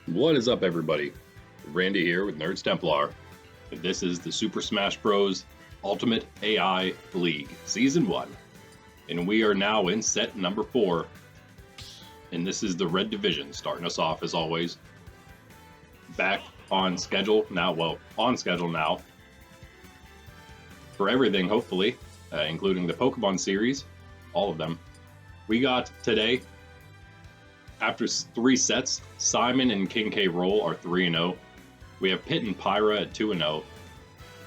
What is up, everybody? Randy here with Nerds Templar. This is the Super Smash Bros. Ultimate AI League Season 1. And we are now in set number 4. And this is the RedDivision, starting us off as always. Back on schedule now, on schedule now. For everything, hopefully, including the Pokemon series, all of them. We got today, after 3 sets, Simon and King K. Roll are 3-0. We have Pit and Pyra at 2-0.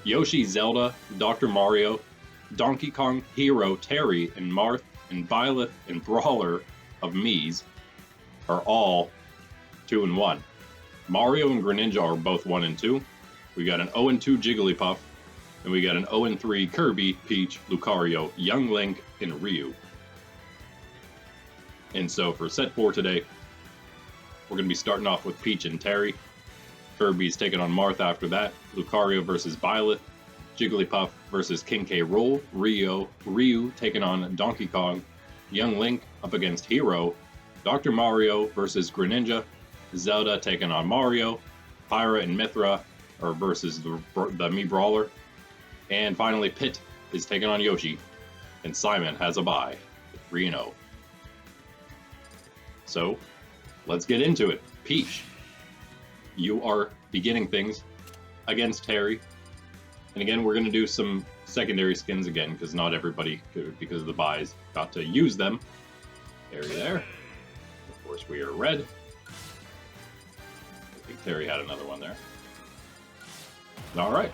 Yoshi, Zelda, Dr. Mario, Donkey Kong, Hero, Terry, and Marth, and Byleth and Brawler of Mies are all 2-1. Mario and Greninja are both 1-2. We got an 0-2 Jigglypuff, and we got an 0-3 Kirby, Peach, Lucario, Young Link, and Ryu. And so for set 4 today, we're going to be starting off with Peach and Terry. Kirby's taking on Marth after that. Lucario versus Byleth. Jigglypuff versus King K. Rool. Ryu taking on Donkey Kong. Young Link up against Hero. Dr. Mario versus Greninja. Zelda taking on Mario. Pyra and Mythra are versus the Mii Brawler. And finally, Pit is taking on Yoshi. And Simon has a bye. 3-0. So, let's get into it. Peach, you are beginning things against Terry. And again, we're going to do some secondary skins again, because not everybody, because of the buys, got to use them. Terry there. Of course, we are red. I think Terry had another one there. Alright.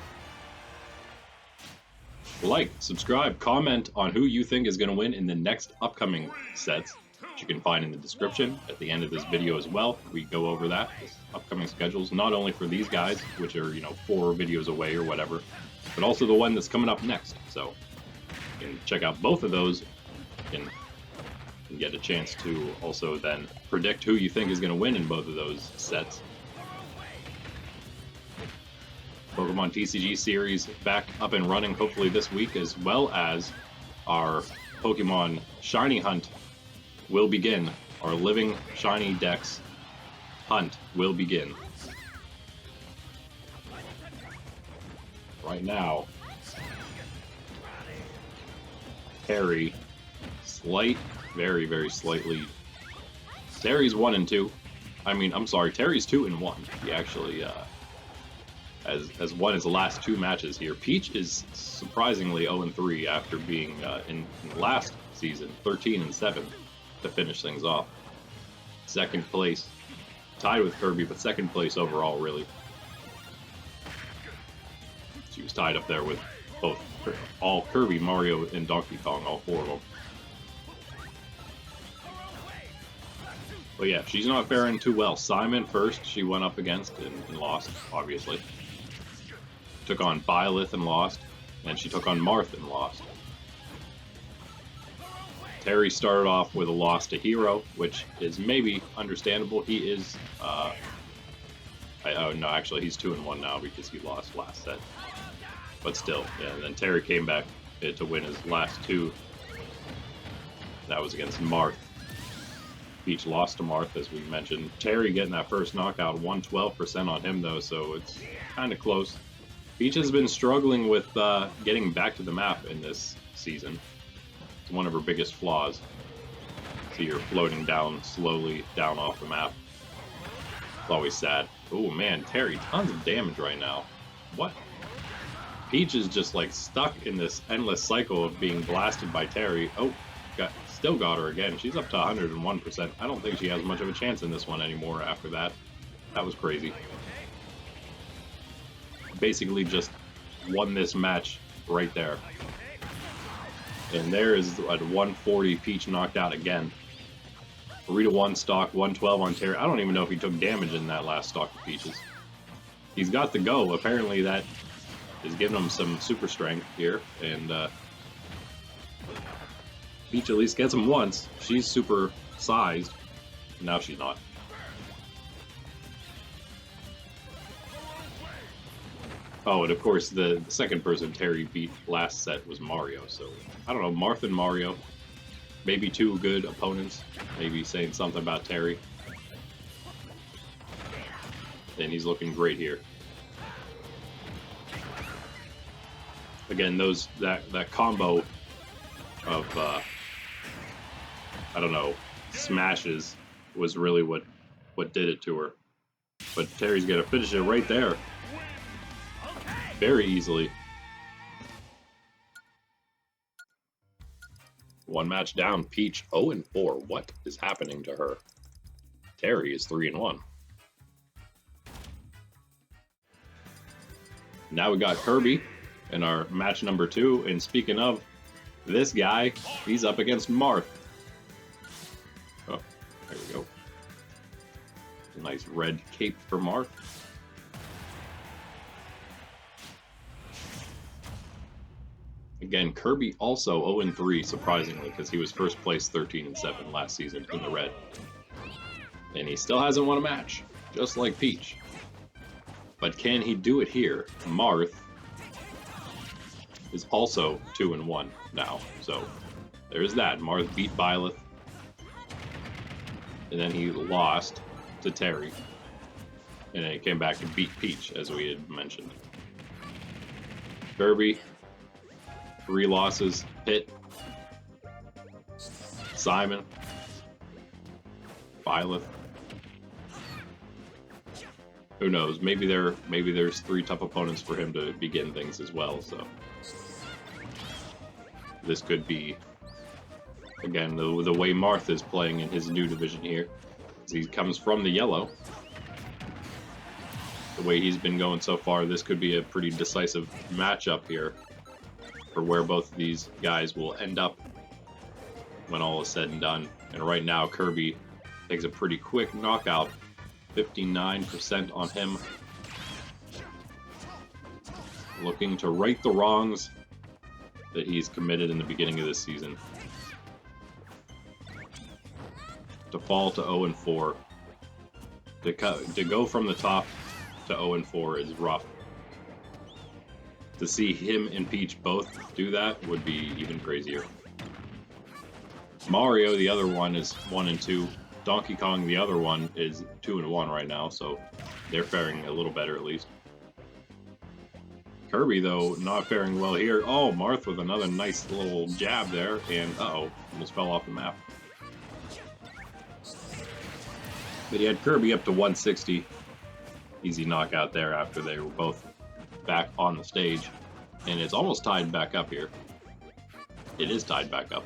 Like, subscribe, comment on who you think is going to win in the next upcoming sets. Which you can find in the description at the end of this video as well. We go over that, upcoming schedules, not only for these guys, which are, 4 videos away or whatever, but also the one that's coming up next. So you can check out both of those and get a chance to also then predict who you think is going to win in both of those sets. Pokemon TCG series back up and running hopefully this week, as well as our Pokemon Shiny Hunt will begin. Our living shiny dex hunt will begin. Right now, Terry, very, very slightly. Terry's 1-2. Terry's 2-1. He actually has won his last 2 matches here. Peach is surprisingly 0-3 after being in last season 13-7. To finish things off. Second place, tied with Kirby, but second place overall, really. She was tied up there with all Kirby, Mario, and Donkey Kong, all 4 of them. But yeah, she's not faring too well. Simon first, she went up against and lost, obviously. Took on Byleth and lost, and she took on Marth and lost. Terry started off with a loss to Hero, which is maybe understandable. He is, no, actually he's 2-1 now because he lost last set. But still, yeah, and then Terry came back to win his last 2. That was against Marth. Peach lost to Marth, as we mentioned. Terry getting that first knockout, 112% on him though, so it's kind of close. Peach has been struggling with getting back to the map in this season. It's one of her biggest flaws. See her floating down slowly down off the map. It's always sad. Oh man, Terry, tons of damage right now. What? Peach is just like stuck in this endless cycle of being blasted by Terry. Oh, still got her again. She's up to 101%. I don't think she has much of a chance in this one anymore after that. That was crazy. Basically just won this match right there. And there is at 140, Peach knocked out again. 3-1 stock, 112 on Terry. I don't even know if he took damage in that last stock of Peach's. He's got the go. Apparently that is giving him some super strength here. And Peach at least gets him once. She's super sized. Now she's not. Oh, and of course, the second person Terry beat last set was Mario, so I don't know, Marth and Mario, maybe 2 good opponents, maybe saying something about Terry. and he's looking great here. Again, that combo of I don't know, smashes was really what did it to her. But Terry's gonna finish it right there, very easily. One match down. Peach 0-4. What is happening to her? Terry is 3-1. Now we got Kirby in our match number 2. And speaking of this guy, he's up against Marth. Oh, there we go. A nice red cape for Marth. Again, Kirby also 0-3, surprisingly, because he was first place 13-7 last season in the red. And he still hasn't won a match, just like Peach. But can he do it here? Marth is also 2-1 now, so there's that. Marth beat Byleth, and then he lost to Terry, and then he came back and beat Peach, as we had mentioned. Kirby, 3 losses. Pit, Simon, Byleth. Who knows? Maybe there's 3 tough opponents for him to begin things as well. So this could be, again, the way Marth is playing in his new division here. He comes from the yellow. The way he's been going so far, this could be a pretty decisive matchup here for where both of these guys will end up when all is said and done. And right now, Kirby takes a pretty quick knockout. 59% on him. Looking to right the wrongs that he's committed in the beginning of this season. To fall to 0-4. To go from the top to 0-4 is rough. To see him and Peach both do that would be even crazier. Mario, the other one, is 1-2. Donkey Kong, the other one, is 2-1 right now, so they're faring a little better at least. Kirby, though, not faring well here. Oh, Marth with another nice little jab there, and uh-oh, almost fell off the map. But he had Kirby up to 160. Easy knockout there after they were both back on the stage. And it's almost tied back up here. It is tied back up.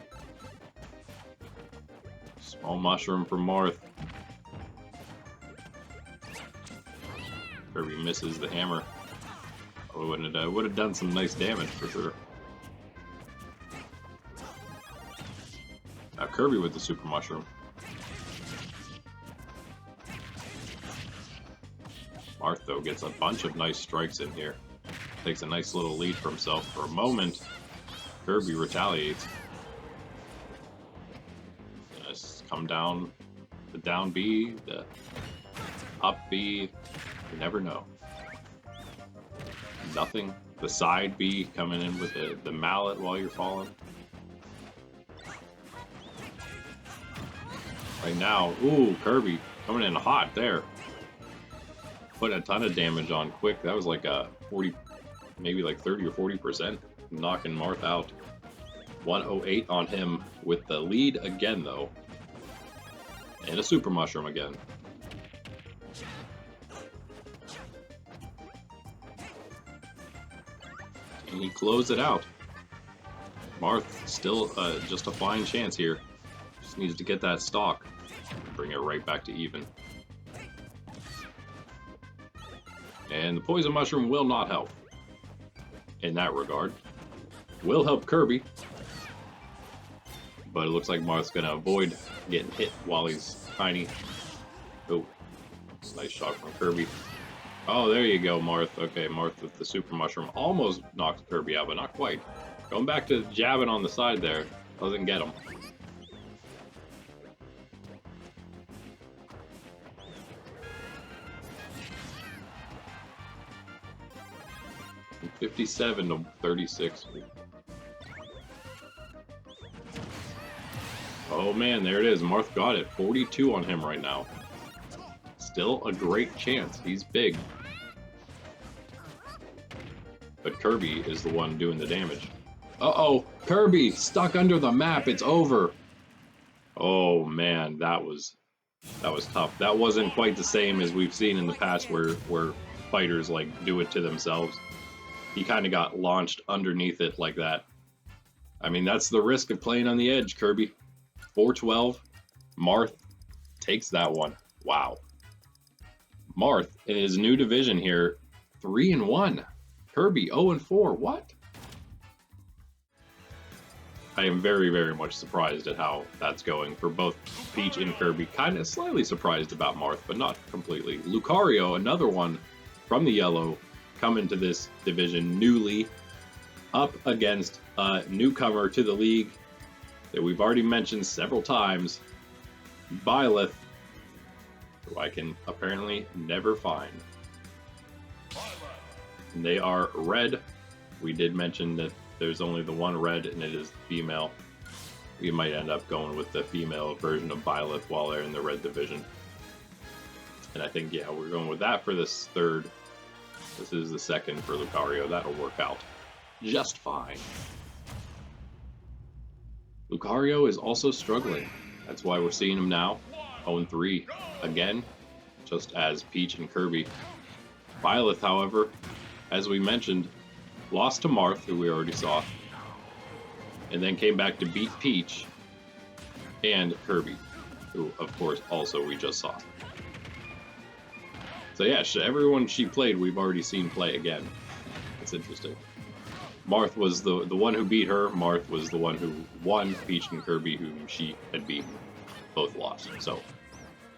Small mushroom for Marth. Kirby misses the hammer. Oh, and it would have done some nice damage for sure. Now Kirby with the super mushroom. Marth, though, gets a bunch of nice strikes in here. Takes a nice little lead for himself. For a moment, Kirby retaliates. Just come down, the down B, the up B, you never know. Nothing. The side B coming in with the mallet while you're falling. Right now, ooh, Kirby coming in hot there. Put a ton of damage on quick. That was like a 40, maybe like 30 or 40%, knocking Marth out. 108 on him with the lead again, though. And a super mushroom again. And he closed it out. Marth still just a fine chance here. Just needs to get that stock. Bring it right back to even. And the poison mushroom will not help in that regard. Will help Kirby. But it looks like Marth's going to avoid getting hit while he's tiny. Oh, nice shot from Kirby. Oh, there you go, Marth. Okay, Marth with the super mushroom almost knocked Kirby out, but not quite. Going back to jabbing on the side there. Doesn't get him. From 57 to 36. Oh man, there it is. Marth got it. 42 on him right now. Still a great chance. He's big. But Kirby is the one doing the damage. Uh-oh, Kirby stuck under the map. It's over. Oh man, that was tough. That wasn't quite the same as we've seen in the past where fighters like do it to themselves. He kind of got launched underneath it like that. I mean, that's the risk of playing on the edge, Kirby. 412. Marth takes that one. Wow. Marth in his new division here, 3-1. Kirby 0-4. What? I am very, very much surprised at how that's going for both Peach and Kirby. Kind of slightly surprised about Marth, but not completely. Lucario, another one from the yellow, coming to this division newly, up against a newcomer to the league that we've already mentioned several times, Byleth, who I can apparently never find. And they are red. We did mention that there's only the one red, and it is the female. We might end up going with the female version of Byleth while they're in the red division. And I think, yeah, we're going with that for this third. This is the second for Lucario. That'll work out just fine. Lucario is also struggling. That's why we're seeing him now. 0-3 again, just as Peach and Kirby. Byleth, however, as we mentioned, lost to Marth, who we already saw, and then came back to beat Peach and Kirby, who, of course, also we just saw. So yeah, everyone she played, we've already seen play again. It's interesting. Marth was the one who beat her. Marth was the one who won Peach and Kirby, whom she had beaten. Both lost. So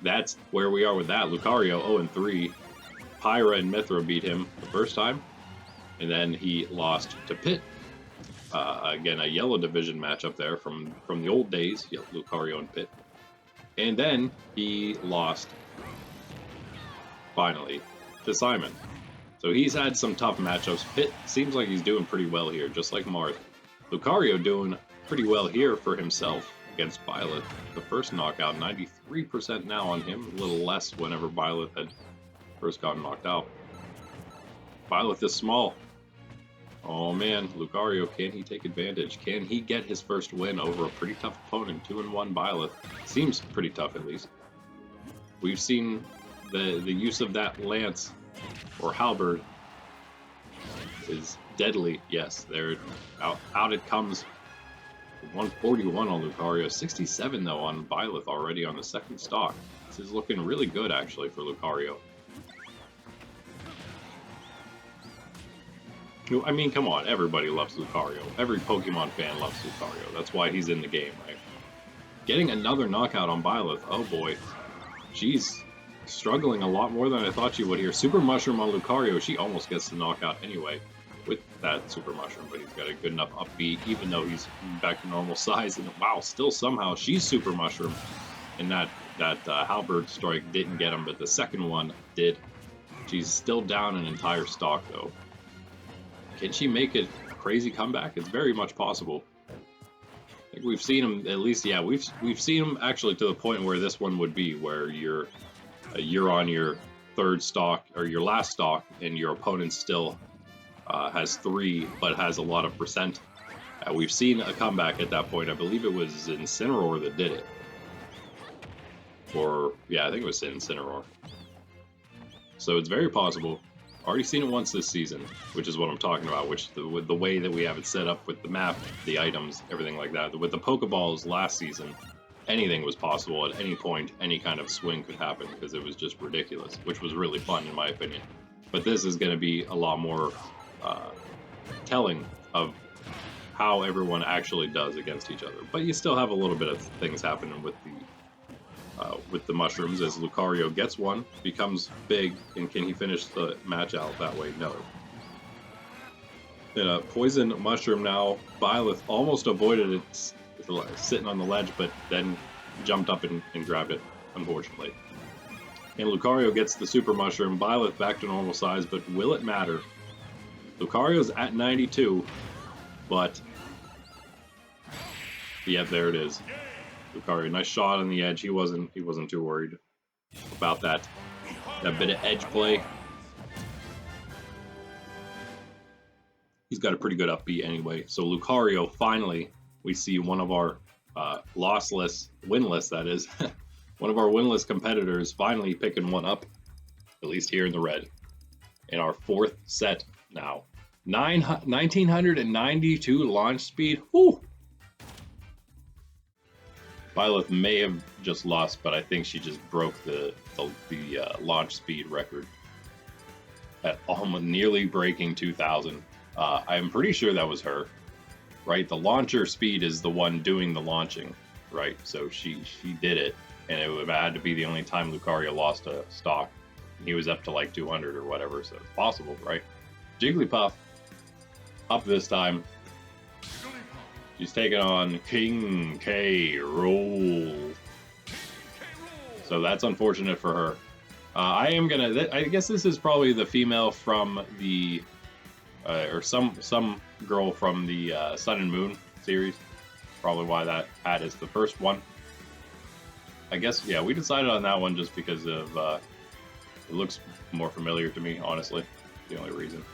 that's where we are with that. Lucario 0-3. Pyra and Mithra beat him the first time. And then he lost to Pit. Again, a yellow division matchup there from the old days. Lucario and Pit. And then he lost, finally, to Simon. So he's had some tough matchups. Pit seems like he's doing pretty well here, just like Marth. Lucario doing pretty well here for himself against Byleth. The first knockout, 93% now on him. A little less whenever Byleth had first gotten knocked out. Byleth is small. Oh man, Lucario, can he take advantage? Can he get his first win over a pretty tough opponent? 2-1 Byleth. Seems pretty tough at least. We've seen the use of that lance or halberd is deadly. Yes, there out it comes. 141 on Lucario, 67 though on Byleth already on the second stock. This is looking really good actually for Lucario. I mean, come on, everybody loves Lucario. Every Pokemon fan loves Lucario. That's why he's in the game, right? Getting another knockout on Byleth, oh boy. She's struggling a lot more than I thought she would here. Super Mushroom on Lucario, she almost gets the knockout anyway with that Super Mushroom, but he's got a good enough upbeat, even though he's back to normal size. And wow, still somehow she's Super Mushroom. And that Halberd strike didn't get him, but the second one did. She's still down an entire stock though. Can she make a crazy comeback? It's very much possible. I think we've seen him, at least, yeah, we've seen him actually to the point where this one would be, where you're on your third stock, or your last stock, and your opponent still has 3, but has a lot of percent. We've seen a comeback at that point. I believe it was Incineroar that did it. Or, yeah, I think it was Incineroar. So it's very possible. Already seen it once this season, which is what I'm talking about, with the way that we have it set up with the map, the items, everything like that. With the Pokeballs last season, anything was possible at any point. Any kind of swing could happen because it was just ridiculous, which was really fun in my opinion. But this is going to be a lot more telling of how everyone actually does against each other. But you still have a little bit of things happening with the mushrooms as Lucario gets one, becomes big, and can he finish the match out that way? No. In a poison mushroom now, Byleth almost avoided it sitting on the ledge, but then jumped up and grabbed it, unfortunately. And Lucario gets the super mushroom, Byleth back to normal size, but will it matter? Lucario's at 92, but yeah, there it is. Lucario, nice shot on the edge. He wasn't too worried about that That bit of edge play. He's got a pretty good upbeat anyway. So Lucario, finally, we see one of our winless, that is, one of our winless competitors finally picking one up, at least here in the red. In our fourth set now. 1992 launch speed. Whew. Byleth may have just lost, but I think she just broke the launch speed record at almost nearly breaking 2,000. I'm pretty sure that was her, right? The launcher speed is the one doing the launching, right? So she did it, and it would have had to be the only time Lucario lost a stock. He was up to like 200 or whatever, so it's possible, right? Jigglypuff up this time. She's taking on King K. Rool. So that's unfortunate for her. I guess this is probably the female from the, or some girl from the Sun and Moon series. Probably why that hat is the first one. I guess, yeah, we decided on that one just because of, it looks more familiar to me, honestly. The only reason.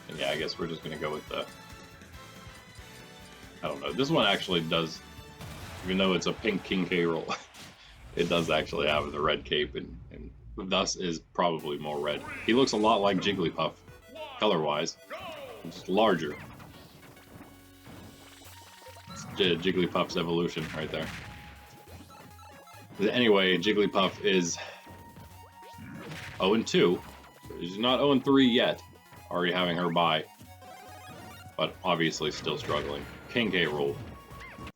And yeah, I guess we're just going to go with the, I don't know. This one actually does, even though it's a pink King K. Rool, it does actually have the red cape and thus is probably more red. He looks a lot like Jigglypuff, color-wise. Just larger. It's Jigglypuff's evolution right there. But anyway, Jigglypuff is 0-2. She's not 0-3 yet. Already having her bye. But obviously still struggling. King K. Rool.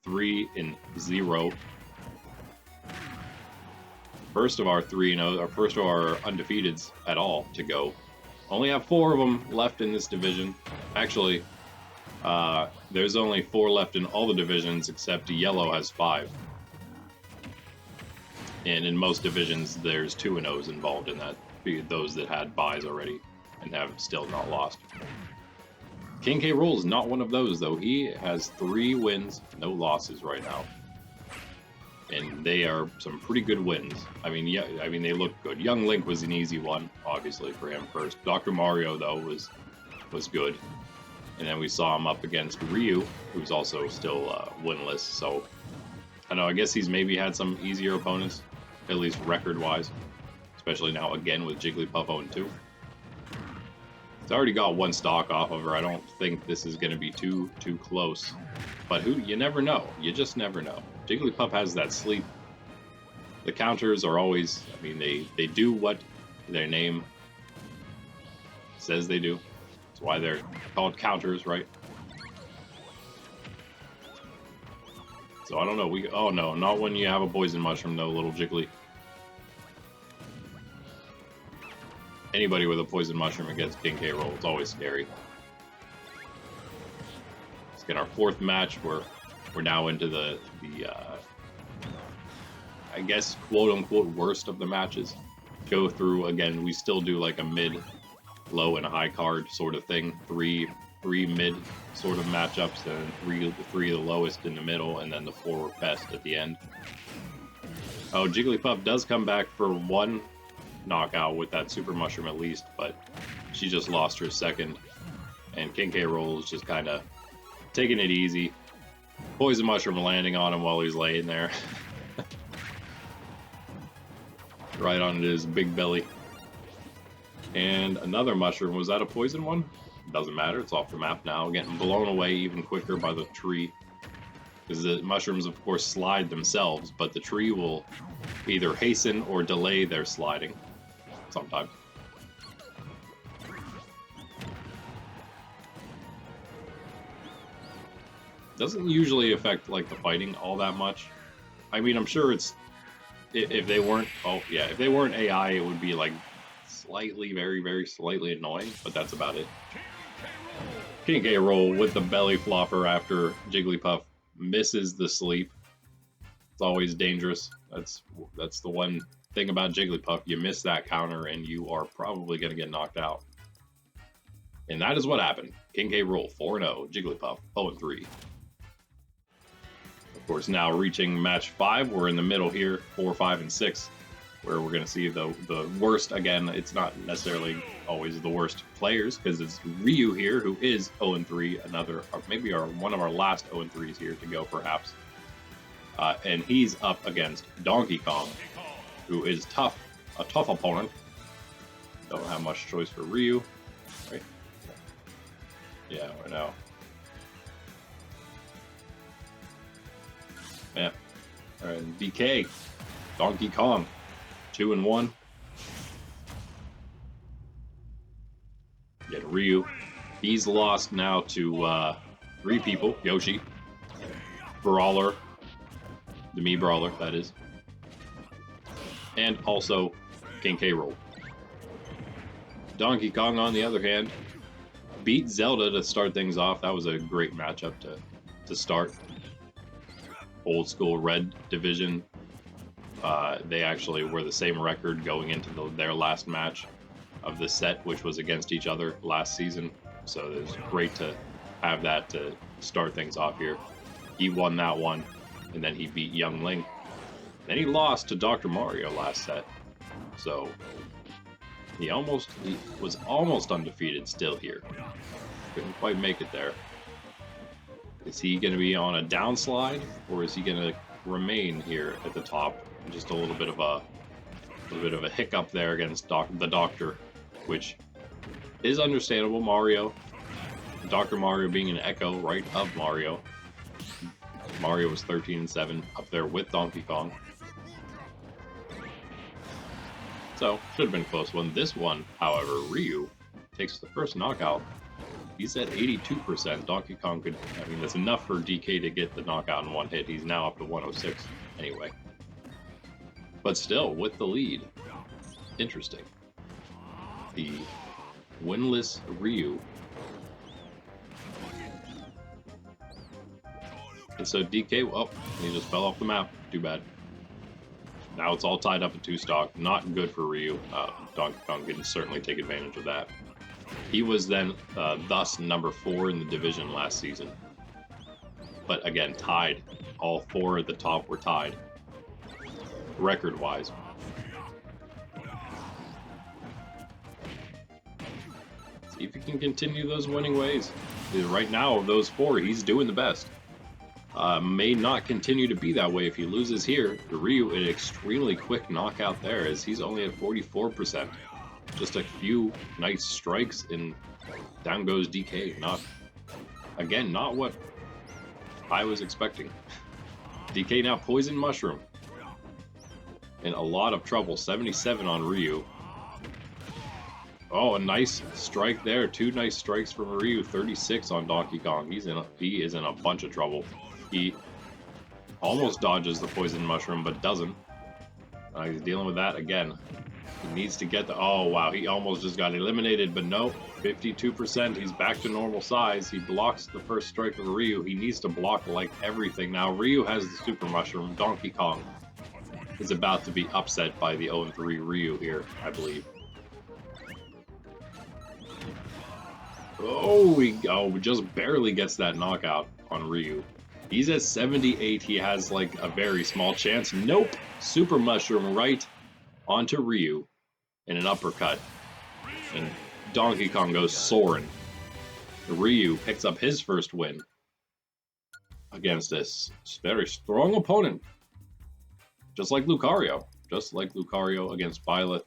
3-0. First of our 3-0, or first of our undefeateds at all to go. Only have 4 of them left in this division. Actually, there's only 4 left in all the divisions except Yellow has 5. And in most divisions, there's 2-0s involved in that. Those that had buys already and have still not lost. King K. Rool is not one of those, though. He has 3 wins, no losses right now. And they are some pretty good wins. I mean, yeah, they look good. Young Link was an easy one, obviously, for him first. Dr. Mario, though, was good. And then we saw him up against Ryu, who's also still winless. So, I don't know, I guess he's maybe had some easier opponents, at least record-wise. Especially now, again, with Jigglypuff 0-2. It's already got 1 stock off of her. I don't think this is going to be too close. But you never know. You just never know. Jigglypuff has that sleep. The counters are always, I mean, they do what their name says they do. That's why they're called counters, right? So I don't know. Oh no, not when you have a poison mushroom though, little Jiggly. Anybody with a poison mushroom against King K. Rool, it's always scary. Let's get our 4th match. We're now into the I guess quote unquote worst of the matches. Go through again. We still do like a mid, low, and a high card sort of thing. Three mid sort of matchups, and three the lowest in the middle, and then the 4 best at the end. Oh, Jigglypuff does come back for 1 knockout with that super mushroom at least, but she just lost her 2nd, and King K. Rool is just kind of taking it easy. Poison mushroom landing on him while he's laying there. Right on his big belly. And another mushroom. Was that a poison one? Doesn't matter. It's off the map now. Getting blown away even quicker by the tree. Because the mushrooms, of course, slide themselves, but the tree will either hasten or delay their sliding. Sometimes. Doesn't usually affect like the fighting all that much. I mean, I'm sure it's if they weren't if they weren't AI, it would be like slightly, very, very slightly annoying, but that's about it. King K. Rool with the belly flopper after Jigglypuff misses the sleep. It's always dangerous. That's the one thing about Jigglypuff. You miss that counter and you are probably going to get knocked out. And that is what happened. King K. Rool 4-0, Jigglypuff 0-3. Of course, now reaching match 5. We're in the middle here, 4, 5, and 6. where we're going to see the worst. Again, it's not necessarily always the worst players, because it's Ryu here, who is 0-3, another, or maybe one of our last 0-3s here to go, perhaps. And he's up against Donkey Kong, who is tough, a tough opponent. Don't have much choice for Ryu, right? Yeah, I know. Yeah. All right, DK, Donkey Kong, 2-1. Get Ryu. He's lost now to 3 people: Yoshi, Brawler, the Mii Brawler, that is, and also King K. Rool. Donkey Kong, on the other hand, beat Zelda to start things off. That was a great matchup to start. Old school RedDivision. They actually were the same record going into their last match of the set, which was against each other last season. So it was great to have that to start things off here. He won that one, and then he beat Young Link. Then he lost to Dr. Mario last set. So he was almost undefeated still here. Couldn't quite make it there. Is he going to be on a downslide, or is he going to remain here at the top? Just a little bit of a hiccup there against the Doctor, which is understandable. Dr. Mario being an echo, right, of Mario. Mario was 13-7, up there with Donkey Kong. So, should have been a close one. This one, however, Ryu takes the first knockout. He's at 82%. Donkey Kong could, I mean, that's enough for DK to get the knockout in one hit. He's now up to 106 anyway. But still, with the lead. Interesting. The winless Ryu. And so DK, well, he just fell off the map. Too bad. Now it's all tied up at 2 stock. Not good for Ryu. Donkey Kong can certainly take advantage of that. He was then thus number 4 in the division last season. But again, tied. All 4 at the top were tied. Record-wise. See if he can continue those winning ways. Right now, of those 4, he's doing the best. May not continue to be that way if he loses here. Ryu, an extremely quick knockout there, as he's only at 44%. Just a few nice strikes, and down goes DK. Not what I was expecting. DK now Poison Mushroom. In a lot of trouble. 77 on Ryu. Oh, a nice strike there. 2 nice strikes from Ryu. 36 on Donkey Kong. He is in a bunch of trouble. He almost dodges the Poison Mushroom, but doesn't. He's dealing with that again. He needs to get the... Oh, wow. He almost just got eliminated, but no. 52%. He's back to normal size. He blocks the first strike of Ryu. He needs to block, like, everything. Now, Ryu has the Super Mushroom. Donkey Kong is about to be upset by the 0-3 Ryu here, I believe. Oh, he just barely gets that knockout on Ryu. He's at 78. He has, like, a very small chance. Nope. Super Mushroom right onto Ryu in an uppercut. And Donkey Kong goes soaring. Ryu picks up his first win against this very strong opponent. Just like Lucario. Just like Lucario against Byleth.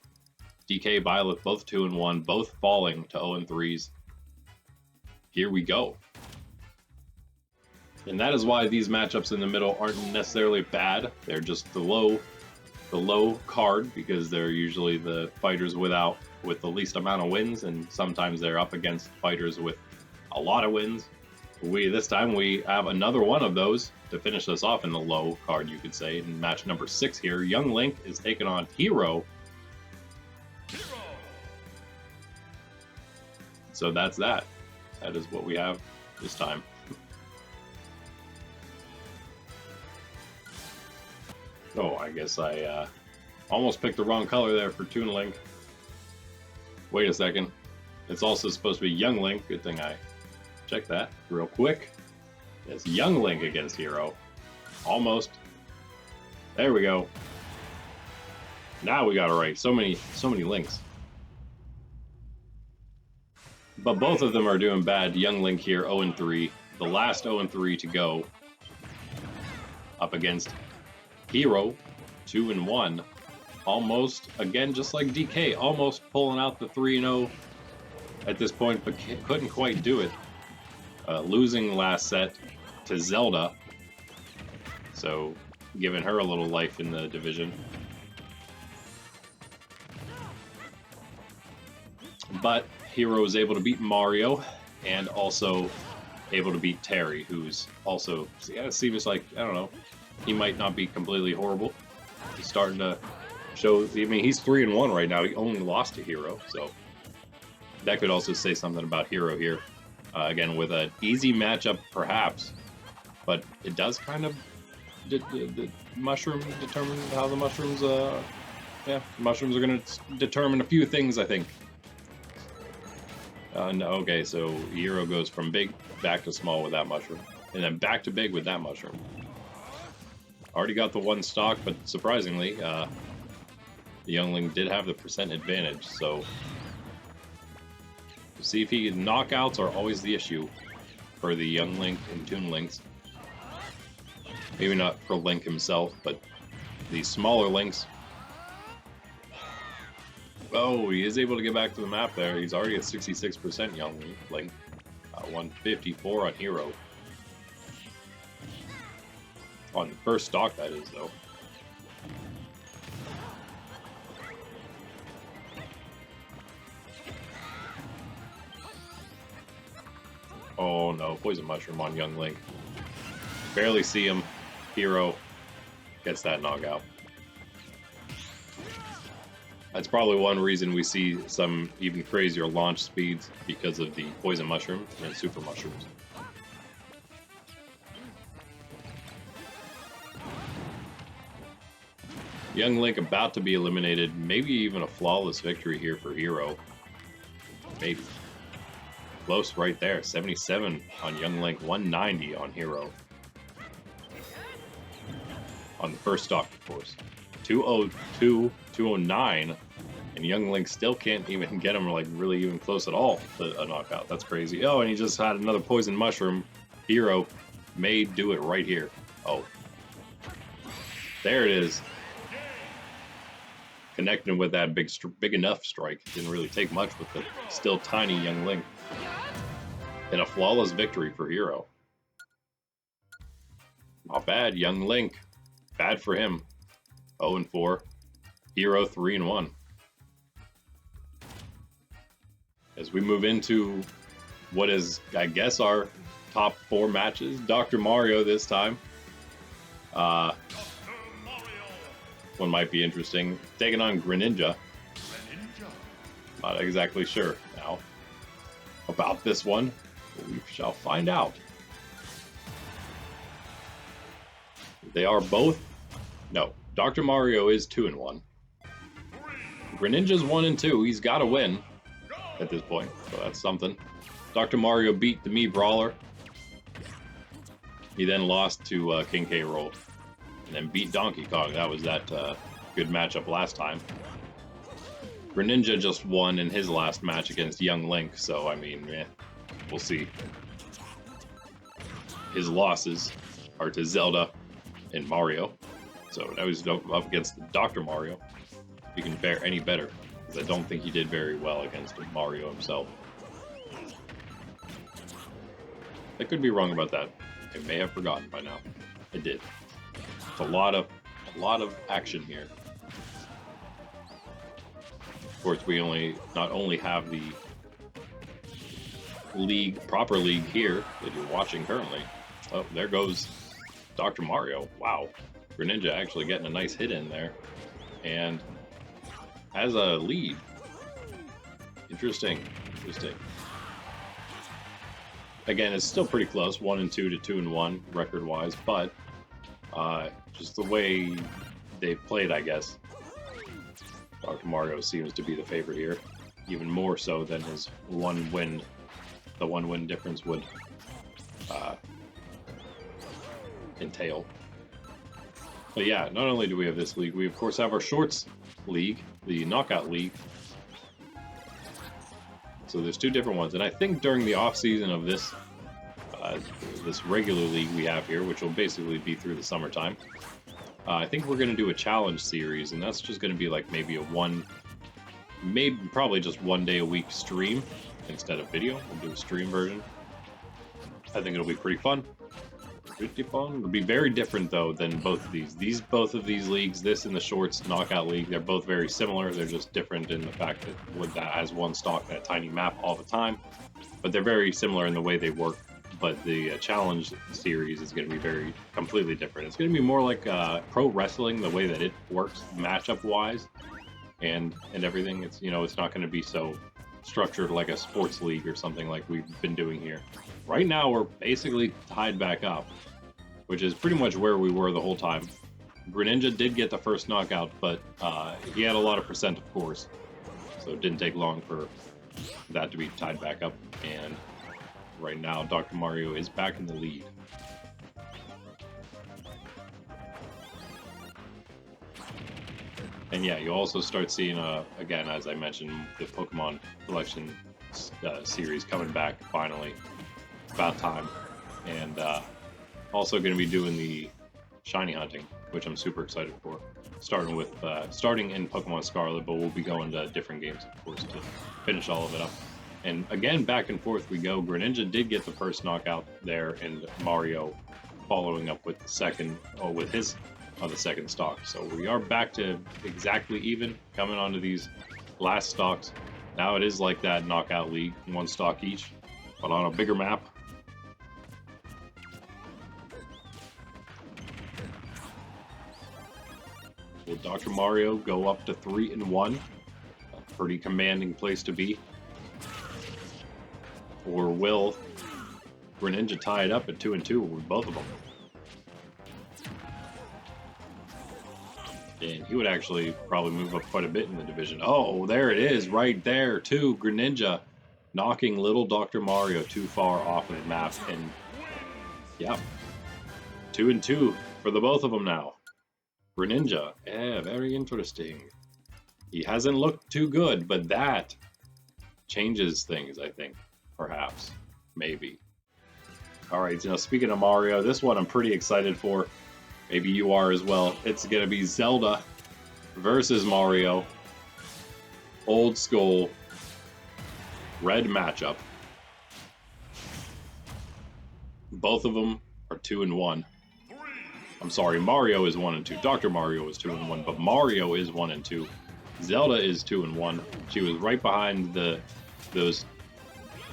DK, Byleth, both 2-1, both falling to 0-3s. Here we go. And that is why these matchups in the middle aren't necessarily bad. They're just the low card, because they're usually the fighters with the least amount of wins, and sometimes they're up against fighters with a lot of wins. This time we have another one of those to finish us off in the low card, you could say. In match number 6 here, Young Link is taking on Hero. So that's that. That is what we have this time. Oh, I guess I almost picked the wrong color there for Toon Link. Wait a second. It's also supposed to be Young Link. Good thing I checked that real quick. It's Young Link against Hero. Almost. There we go. Now we got it right. So many links. But both of them are doing bad. Young Link here, 0-3. The last 0-3 to go. Up against Hero, 2-1. Almost, again, just like DK, almost pulling out the 3-0 at this point, but couldn't quite do it. Losing last set to Zelda. So, giving her a little life in the division. But Hero was able to beat Mario, and also able to beat Terry, who's also, yeah, it seems like, I don't know, he might not be completely horrible. He's starting to show, I mean, he's 3-1 right now. He only lost to Hero, so that could also say something about Hero here. Again, with an easy matchup, perhaps, but it does kind of the mushroom determine how the mushrooms, mushrooms are going to determine a few things, I think. No, okay, so Hero goes from big back to small with that mushroom, and then back to big with that mushroom. Already got the one stock, but surprisingly, the Youngling did have the % advantage, so see if he knockouts are always the issue for the Young Link and Toon Links. Maybe not for Link himself, but the smaller Links. Oh, he is able to get back to the map there. He's already at 66% Young Link. 154 on Hero. On the first stock, that is, though. Oh no, Poison Mushroom on Young Link. Barely see him. Hero gets that knockout. That's probably one reason we see some even crazier launch speeds because of the Poison Mushroom and Super Mushrooms. Young Link about to be eliminated. Maybe even a flawless victory here for Hero. Maybe. Close right there. 77 on Young Link, 190 on Hero. On the first stock, of course. 202, 209, and Young Link still can't even get him like really even close at all to a knockout. That's crazy. Oh, and he just had another Poison Mushroom. Hero may do it right here. Oh. There it is. Connecting with that big enough strike. Didn't really take much with the still tiny Young Link. And a flawless victory for Hero. Not bad, Young Link. Bad for him. 0-4. Hero 3-1. As we move into what is, I guess, our top 4 matches. Dr. Mario this time. One might be interesting. Taking on Greninja. Not exactly sure now about this one. We shall find out. They are both... No, Dr. Mario is 2-1. Greninja's 1-2. He's got to win at this point, so that's something. Dr. Mario beat the Mii Brawler. He then lost to King K. Rool. And then beat Donkey Kong. That was that good matchup last time. Greninja just won in his last match against Young Link, so I mean, we'll see. His losses are to Zelda and Mario. So now he's up against Dr. Mario. You can fare any better, because I don't think he did very well against Mario himself. I could be wrong about that. I may have forgotten by now. I did. It's a lot of action here. Of course, we not only have the proper league here that you're watching currently. Oh, there goes Dr. Mario. Wow. Greninja actually getting a nice hit in there. And has a lead. Interesting. Again, it's still pretty close. 1-2 to 2-1 record-wise, but just the way they played, I guess. Dr. Mario seems to be the favorite here. Even more so than his one win. The one win difference would entail. But yeah, not only do we have this league, we of course have our shorts league, the Knockout League. So there's two different ones, and I think during the off season of this this regular league we have here, which will basically be through the summertime, I think we're going to do a challenge series, and that's just going to be like maybe probably just 1 day a week stream instead of video. We'll do a stream version. I think it'll be pretty fun. It'll be very different though than both of these. Both of these leagues, this and the Shorts Knockout League, they're both very similar. They're just different in the fact that that has one stock, that tiny map all the time. But they're very similar in the way they work. But the challenge series is going to be completely different. It's going to be more like pro wrestling, the way that it works matchup wise, and everything. It's it's not going to be so structured like a sports league or something like we've been doing here. Right now, we're basically tied back up, which is pretty much where we were the whole time. Greninja did get the first knockout, but he had a lot of percent, of course, so it didn't take long for that to be tied back up. And right now, Dr. Mario is back in the lead. And yeah, you also start seeing, again, as I mentioned, the Pokemon Collection series coming back finally. About time. And also going to be doing the shiny hunting, which I'm super excited for. Starting in Pokemon Scarlet, but we'll be going to different games, of course, to finish all of it up. And again, back and forth we go. Greninja did get the first knockout there, and Mario following up with the second, with his on the second stock. So we are back to exactly even, coming onto these last stocks. Now it is like that Knockout League, one stock each, but on a bigger map. Will Dr. Mario go up to 3-1? A pretty commanding place to be. Or will Greninja tie it up at 2-2 with both of them? And he would actually probably move up quite a bit in the division. Oh, there it is, right there, too. Greninja knocking little Dr. Mario too far off of the map. And, yeah, 2-2 for the both of them now. Greninja, yeah, very interesting. He hasn't looked too good, but that changes things, I think. Perhaps. Maybe. Alright, now speaking of Mario, this one I'm pretty excited for. Maybe you are as well. It's going to be Zelda versus Mario. Old school. Red matchup. Both of them are 2-1. I'm sorry, Mario is 1-2. Dr. Mario is 2-1, but Mario is 1-2. Zelda is 2-1. She was right behind those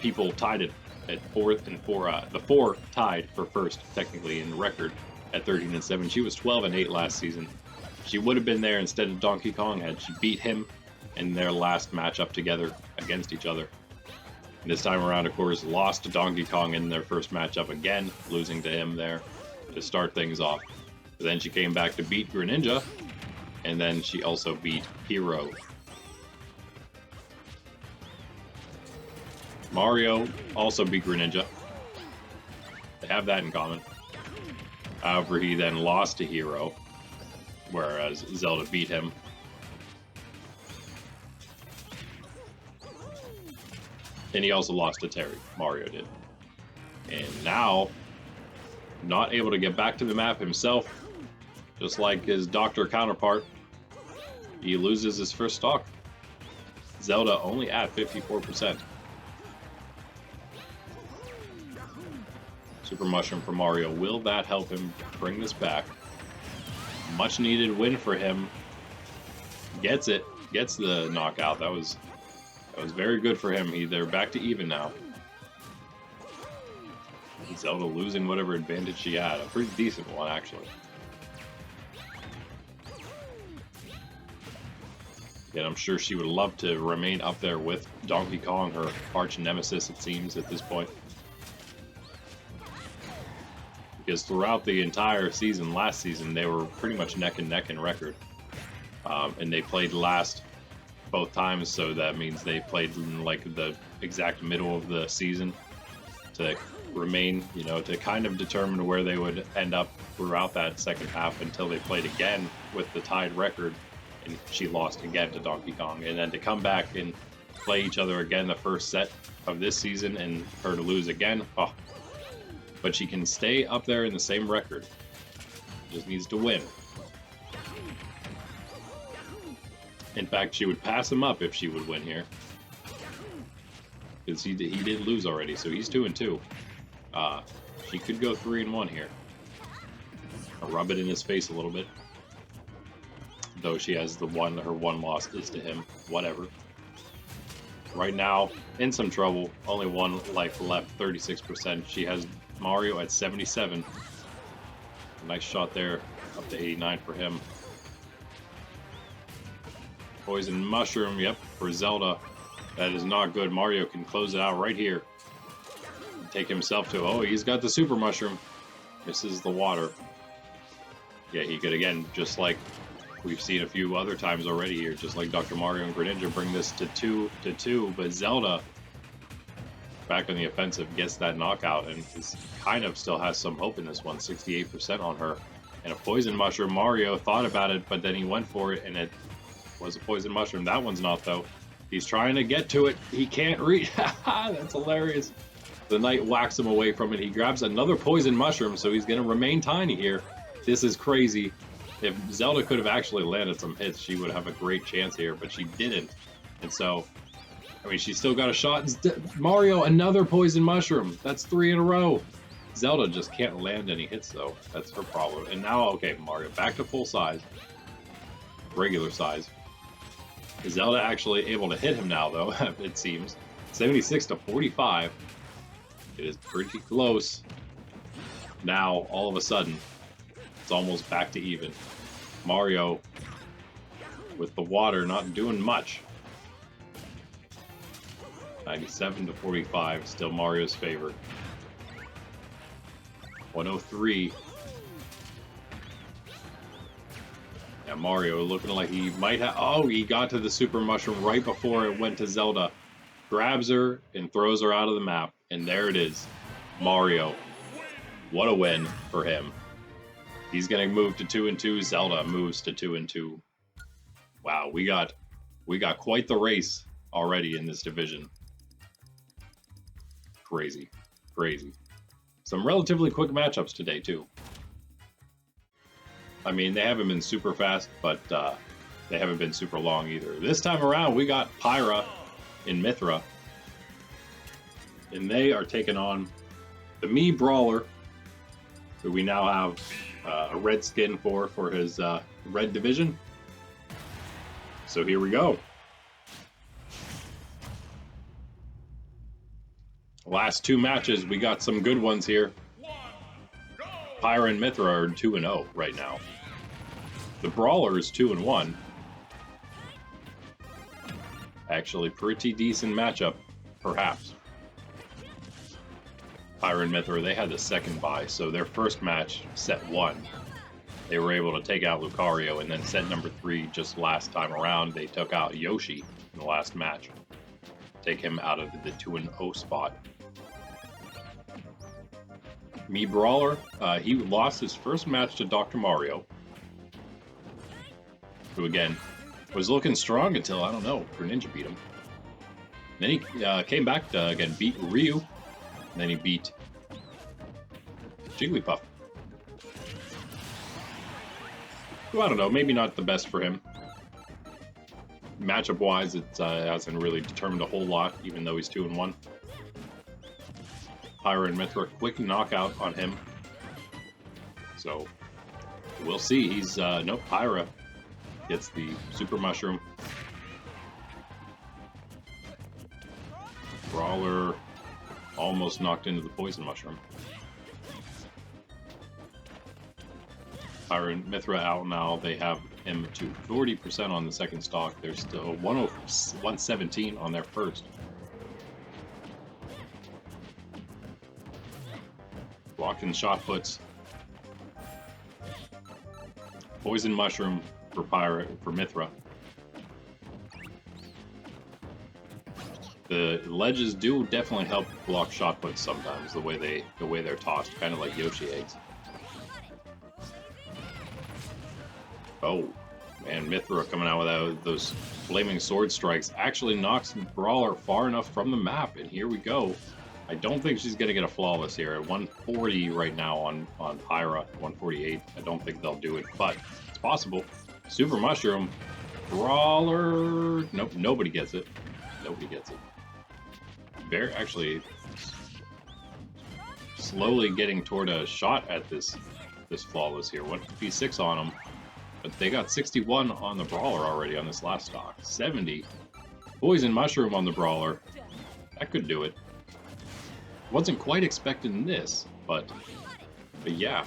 people tied at fourth and the four tied for first technically in the record at 13-7. She was 12-8 last season. She would have been there instead of Donkey Kong had she beat him in their last matchup together against each other. And this time around, of course, lost to Donkey Kong in their first matchup again, losing to him there to start things off. But then she came back to beat Greninja, and then she also beat Hero. Mario also beat Greninja. They have that in common. However, he then lost to Hero, whereas Zelda beat him. And he also lost to Terry. Mario did. And now, not able to get back to the map himself, just like his Doctor counterpart, he loses his first stock. Zelda only at 54%. Super Mushroom for Mario. Will that help him bring this back? Much needed win for him. Gets it. Gets the knockout. That was very good for him. They're back to even now. Zelda losing whatever advantage she had. A pretty decent one, actually. Yet I'm sure she would love to remain up there with Donkey Kong, her arch nemesis, it seems, at this point. Because throughout the entire season, last season, they were pretty much neck and neck in record. And they played last both times, so that means they played in like the exact middle of the season to remain, to kind of determine where they would end up throughout that second half until they played again with the tied record and she lost again to Donkey Kong. And then to come back and play each other again the first set of this season and her to lose again, oh. But she can stay up there in the same record. Just needs to win. In fact, she would pass him up if she would win here. Because he did lose already, so he's 2-2. She could go 3-1 here. I'll rub it in his face a little bit. Though she has her one loss is to him. Whatever. Right now, in some trouble. Only one life left, 36%. She has Mario at 77. Nice shot there, up to 89 for him. Poison Mushroom, yep, for Zelda. That is not good. Mario can close it out right here. Take himself to, oh, he's got the Super Mushroom. Misses the water. Yeah, he could, again, just like we've seen a few other times already here, just like Dr. Mario and Greninja, bring this to 2-2, but Zelda, back on the offensive, gets that knockout, and is kind of still has some hope in this one, 68% on her. And a Poison Mushroom, Mario thought about it, but then he went for it, and it was a Poison Mushroom. That one's not, though. He's trying to get to it. He can't reach. That's hilarious. The Knight whacks him away from it. He grabs another Poison Mushroom, so he's going to remain tiny here. This is crazy. If Zelda could have actually landed some hits, she would have a great chance here, but she didn't. And so, I mean, she's still got a shot. Mario, another Poison Mushroom. That's 3 in a row. Zelda just can't land any hits, though. That's her problem. And now, okay, Mario, back to full size. Regular size. Zelda actually able to hit him now, though, it seems. 76-45. It is pretty close. Now, all of a sudden, it's almost back to even. Mario, with the water, not doing much. 97-45, still Mario's favor. 103. Yeah, Mario looking like he might have... Oh, he got to the Super Mushroom right before it went to Zelda. Grabs her and throws her out of the map. And there it is. Mario. What a win for him. He's going to move to 2-2. Zelda moves to 2-2. Wow, we got quite the race already in this division. Crazy. Crazy. Some relatively quick matchups today, too. I mean, they haven't been super fast, but they haven't been super long either. This time around, we got Pyra and Mythra. And they are taking on the Mii Brawler, who we now have a red skin for his RedDivision. So here we go. Last two matches, we got some good ones here. Pyra and Mythra are 2-0 right now. The Brawler is 2-1. Actually, pretty decent matchup, perhaps. Pyra and Mythra, they had the second bye, so their first match, set 1, they were able to take out Lucario, and then set number 3, just last time around, they took out Yoshi in the last match. Take him out of the 2-0 spot. Mii Brawler, he lost his first match to Dr. Mario, who again was looking strong until, I don't know, Greninja beat him. Then he came back to again beat Ryu, and then he beat Jigglypuff. Who, I don't know, maybe not the best for him. Matchup wise, it hasn't really determined a whole lot, even though he's 2-1. Pyra and Mythra, quick knockout on him. So, we'll see. He's, nope, Pyra gets the Super Mushroom. Brawler almost knocked into the Poison Mushroom. Pyra and Mythra out now. They have him to 40% on the second stock. They're still 117 on their first. Blocking shot puts. Poison Mushroom for Mythra. The ledges do definitely help block shot puts sometimes, the way they're tossed, kind of like Yoshi eggs. Oh, Man, Mythra coming out with those flaming sword strikes actually knocks Brawler far enough from the map, and here we go. I don't think she's going to get a flawless here. At 140 right now on Pyra, 148. I don't think they'll do it, but it's possible. Super Mushroom. Brawler. Nope, nobody gets it. Nobody gets it. Bear actually slowly getting toward a shot at this flawless here. 156 on him. But they got 61 on the Brawler already on this last stock. 70. Poison Mushroom on the Brawler. That could do it. Wasn't quite expecting this, but yeah.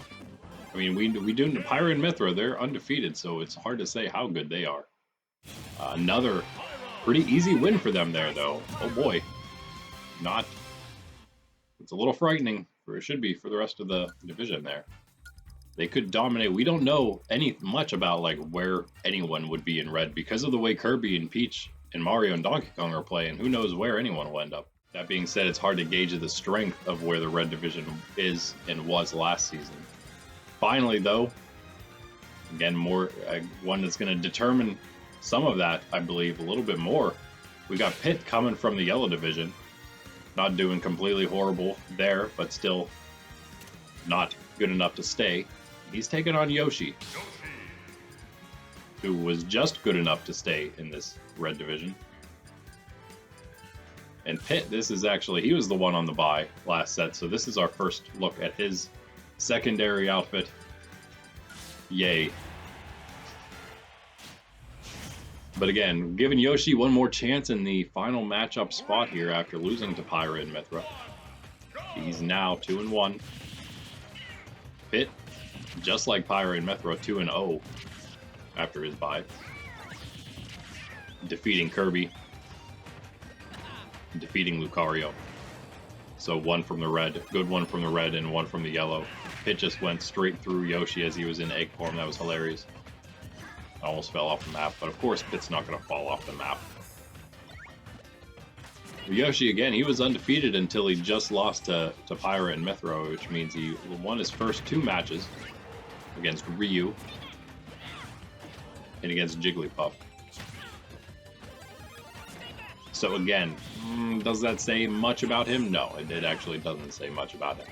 I mean, we do Pyra and Mythra, they're undefeated, so it's hard to say how good they are. Another pretty easy win for them there, though. Oh boy. Not. It's a little frightening, or it should be for the rest of the division there. They could dominate. We don't know much about like where anyone would be in red because of the way Kirby and Peach and Mario and Donkey Kong are playing. Who knows where anyone will end up. That being said, it's hard to gauge the strength of where the red division is and was last season. Finally, though, again, more one that's going to determine some of that, I believe, a little bit more. We got Pit coming from the yellow division. Not doing completely horrible there, but still not good enough to stay. He's taking on Yoshi, who was just good enough to stay in this red division. And Pit, this is actually, he was the one on the bye last set, so this is our first look at his secondary outfit. Yay. But again, giving Yoshi one more chance in the final matchup spot here after losing to Pyra and Mythra. He's now 2-1. Pit, just like Pyra and Mythra, 2-0 after his bye. Defeating Kirby. Defeating Lucario. So one from the red, good one from the red and one from the yellow. Pit just went straight through Yoshi as he was in egg form. That was hilarious. Almost fell off the map, but of course Pit's not going to fall off the map. Yoshi, again, he was undefeated until he just lost to Pyra and Mythra, which means he won his first 2 matches against Ryu and against Jigglypuff. So again, does that say much about him? No, it actually doesn't say much about him.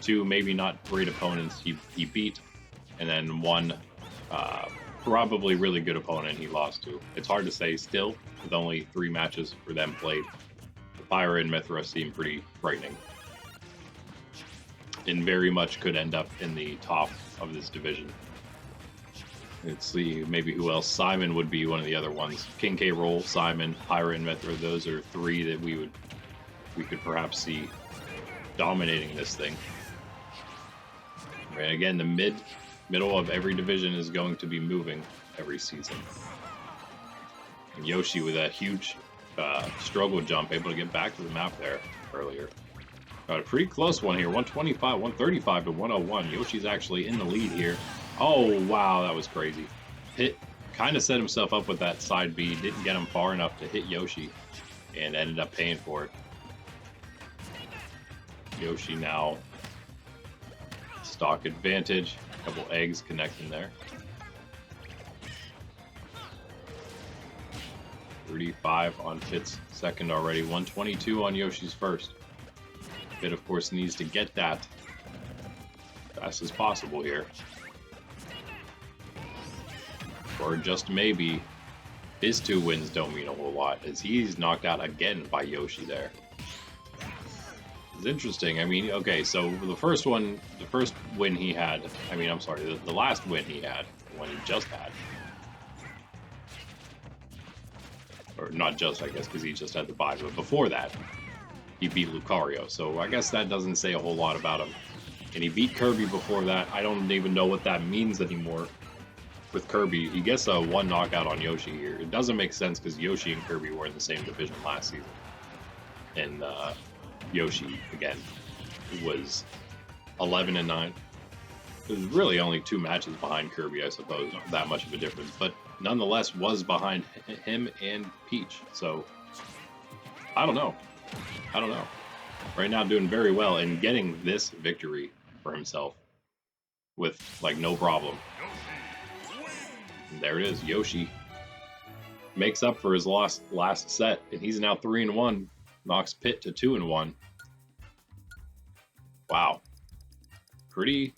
2 maybe not great opponents he beat, and then 1 probably really good opponent he lost to. It's hard to say still, with only 3 matches for them played. Pyra and Mythra seem pretty frightening. And very much could end up in the top of this division. Let's see, maybe who else? Simon would be one of the other ones. King K. Rool, Simon, Pyra, and Mythra. Those are 3 that we could perhaps see dominating this thing. And again, the middle of every division is going to be moving every season. And Yoshi with that huge struggle jump, able to get back to the map there earlier. Got a pretty close one here, 125, 135 to 101. Yoshi's actually in the lead here. Oh, wow, that was crazy. Pit kind of set himself up with that side B, didn't get him far enough to hit Yoshi, and ended up paying for it. Yoshi now stock advantage, a couple eggs connecting there. 35 on Pit's second already, 122 on Yoshi's first. Pit, of course, needs to get that fast as possible here. Or just maybe his 2 wins don't mean a whole lot, as he's knocked out again by Yoshi there. It's interesting. I mean, okay, so the first win he had, the last win he had, the one he just had, or not just, I guess, because he just had the bye, but before that, he beat Lucario, so I guess that doesn't say a whole lot about him. And he beat Kirby before that. I don't even know what that means anymore. With Kirby, he gets a 1 knockout on Yoshi here. It doesn't make sense because Yoshi and Kirby were in the same division last season. And Yoshi, again, was 11-9. It was really only 2 matches behind Kirby, I suppose. Not that much of a difference, but nonetheless was behind him and Peach. So, I don't know. Right now doing very well and getting this victory for himself with, like, no problem. And there it is. Yoshi makes up for his last set, and he's now 3-1. Knocks Pit to 2-1. Wow. Pretty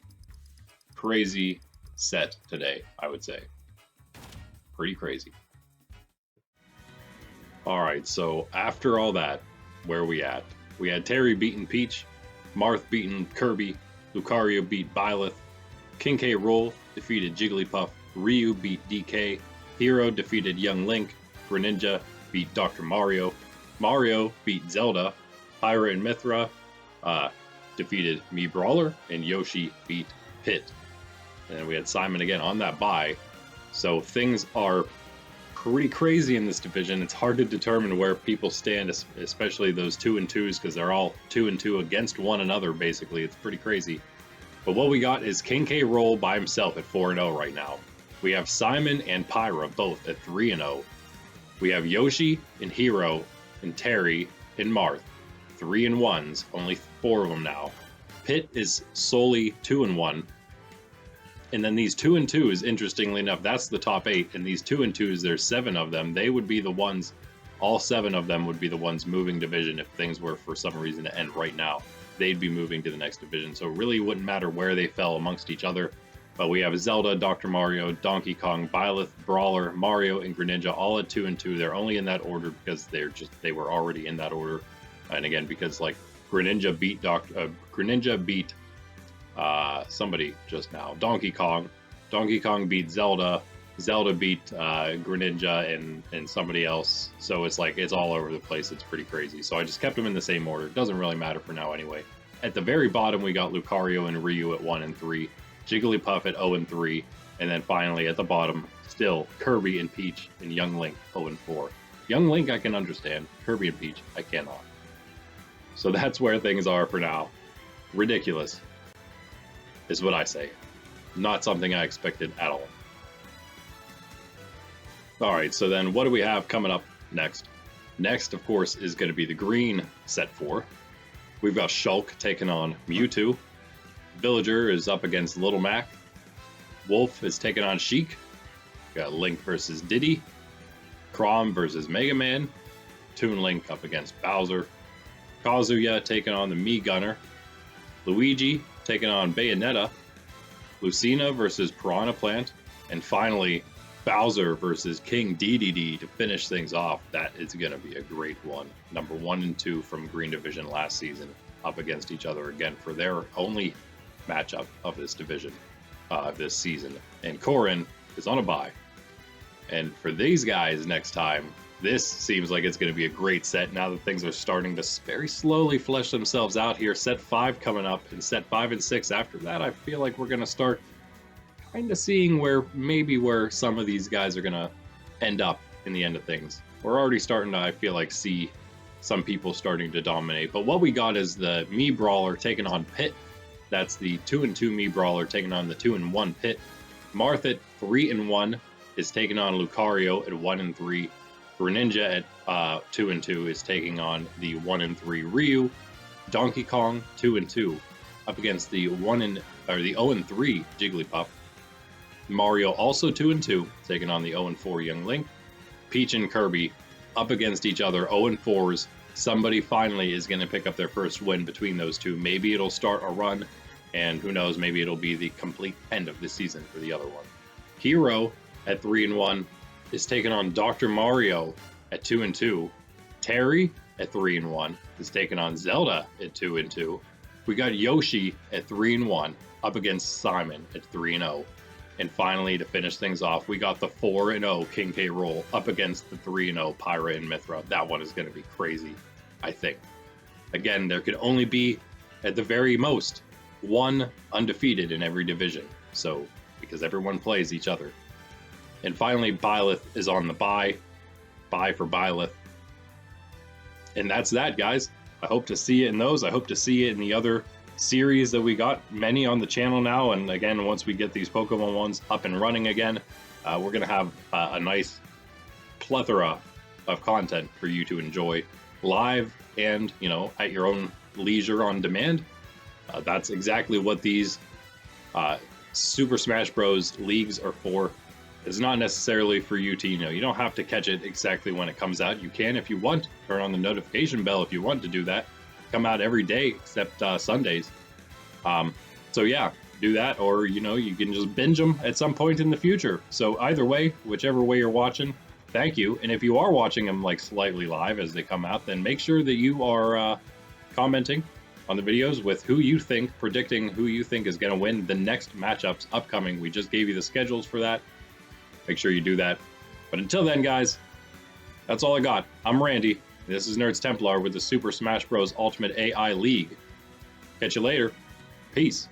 crazy set today, I would say. Pretty crazy. All right, so after all that, where are we at? We had Terry beating Peach, Marth beating Kirby, Lucario beat Byleth, King K. Rool defeated Jigglypuff, Ryu beat DK, Hero defeated Young Link, Greninja beat Dr. Mario, Mario beat Zelda, Pyra and Mythra defeated Brawler, and Yoshi beat Pit. And then we had Simon again on that bye. So things are pretty crazy in this division. It's hard to determine where people stand, especially those 2-2s, because they're all 2-2 against one another, basically. It's pretty crazy. But what we got is King K. Rool by himself at 4-0 right now. We have Simon and Pyra both at 3-0. We have Yoshi and Hero and Terry and Marth, 3-1s, only 4 of them now. Pit is solely 2-1. And then these 2-2s, interestingly enough, that's the top 8. And these 2-2s, there's 7 of them. They would be the ones, all 7 of them would be the ones moving division if things were for some reason to end right now. They'd be moving to the next division. So it really wouldn't matter where they fell amongst each other. But we have Zelda, Dr. Mario, Donkey Kong, Byleth, Brawler, Mario, and Greninja all at 2-2. They're only in that order because they were already in that order. And again, because like Greninja beat somebody just now. Donkey Kong beat Zelda beat Greninja and somebody else. So it's like it's all over the place. It's pretty crazy. So I just kept them in the same order. It doesn't really matter for now anyway. At the very bottom we got Lucario and Ryu at 1-3, Jigglypuff at 0-3, and then finally at the bottom still Kirby and Peach and Young Link 0-4. Young Link I can understand, Kirby and Peach I cannot. So that's where things are for now. Ridiculous is what I say. Not something I expected at all. Alright, so then what do we have coming up next? Next, of course, is going to be the green set 4. We've got Shulk taking on Mewtwo. Villager is up against Little Mac. Wolf is taking on Sheik. We've got Link versus Diddy. Chrom versus Mega Man. Toon Link up against Bowser. Kazuya taking on the Mii Gunner. Luigi taking on Bayonetta. Lucina versus Piranha Plant. And finally, Bowser versus King Dedede to finish things off. That is going to be a great one. Number 1 and 2 from Green Division last season up against each other again for their only matchup of this division this season. And Corrin is on a bye. And for these guys next time, this seems like it's going to be a great set now that things are starting to very slowly flesh themselves out here. Set 5 coming up, and set 5 and 6 after that, I feel like we're going to start kind of seeing where some of these guys are going to end up in the end of things. We're already starting to, I feel like, see some people starting to dominate. But what we got is the Mii Brawler taking on Pit. That's the 2-2 Mii Brawler taking on the 2-1 Pit. Marth at 3-1 is taking on Lucario at 1-3. Greninja at 2-2 is taking on the 1-3 Ryu. Donkey Kong 2-2 up against the 0-3 Jigglypuff. Mario also 2-2 taking on the 0-4 Young Link. Peach and Kirby up against each other 0-4s. Somebody finally is going to pick up their first win between those two. Maybe it'll start a run, and who knows, maybe it'll be the complete end of the season for the other one. Hero at 3-1 is taking on Dr. Mario at 2-2. Terry at 3-1 is taking on Zelda at 2-2. We got Yoshi at 3-1 up against Simon at 3-0. And finally, to finish things off, we got the 4-0 King K. Rool up against the 3-0 Pyra and Mythra. That one is going to be crazy, I think. Again, there could only be, at the very most, one undefeated in every division. So, because everyone plays each other. And finally, Byleth is on the bye. Bye for Byleth. And that's that, guys. I hope to see it in those. I hope to see it in the other series that we got, many on the channel now. And again, once we get these Pokemon ones up and running again, we're going to have a nice plethora of content for you to enjoy live and, you know, at your own leisure on demand. That's exactly what these Super Smash Bros. Leagues are for. It's not necessarily for you to, you don't have to catch it exactly when it comes out. You can if you want. Turn on the notification bell if you want to do that. Come out every day except Sundays. So yeah, do that, or you can just binge them at some point in the future. So either way, whichever way you're watching, thank you. And if you are watching them like slightly live as they come out, then make sure that you are commenting on the videos with predicting who you think is going to win the next matchups upcoming. We just gave you the schedules for that. Make sure you do that. But until then, guys, that's all I got. I'm Randy. This is Nerds Templar with the Super Smash Bros. Ultimate AI League. Catch you later. Peace.